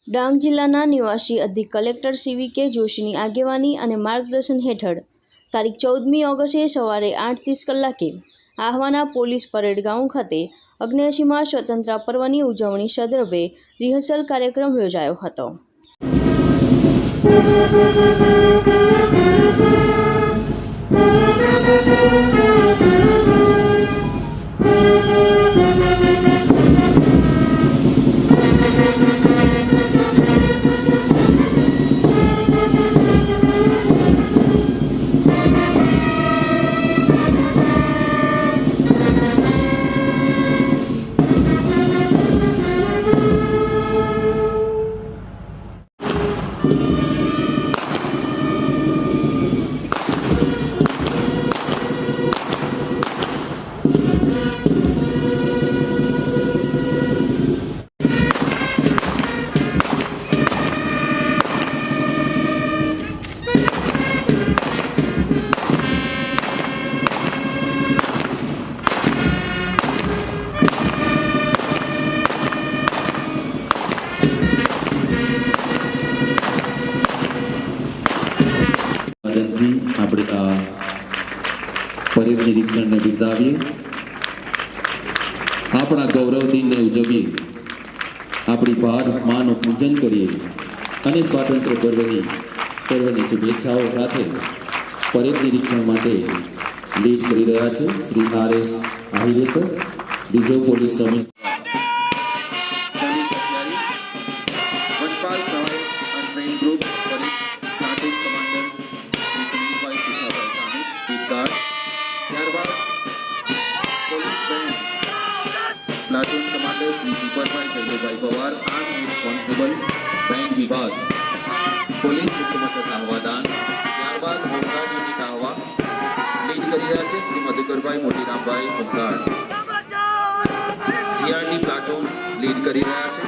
ડાંગ જિલ્લાના નિવાસી અધિક કલેક્ટર સીવીકે જોશીની આગેવાની અને માર્ગદર્શન હેઠળ તારીખ 14મી ઓગસ્ટે સવારે 8:30 કલાકે આહવાના પોલીસ પરેડ ગ્રાઉન્ડ ખાતે 79મા સ્વતંત્રતા પર્વની ઉજવણી સંદર્ભે રિહર્સલ કાર્યક્રમ યોજાયો હતો। આપણે આ પરેડ નિરીક્ષણને બિરદાવીએ, આપણા ગૌરવ દિનને ઉજવીએ, આપણી ભારત માનું પૂજન કરીએ અને સ્વાતંત્ર્ય પર્વની સર્વની શુભેચ્છાઓ સાથે પરેડ નિરીક્ષણ માટે લીડ કરી રહ્યા છે Shri RS Ahire sir, reserve police sub platoon commander Shri Suparbhai Shaileshbhai Pawar, arm constable band विभाग, पुलिस मुख्यमंत्री आहवादान, ત્યારબાદ હોમગાર્ડ યુનિટ आहवा લીડ કરી રહ્યા છે Shri Madhukarbhai Motirambhai home guard, GRD platoon lead કરી રહ્યા છે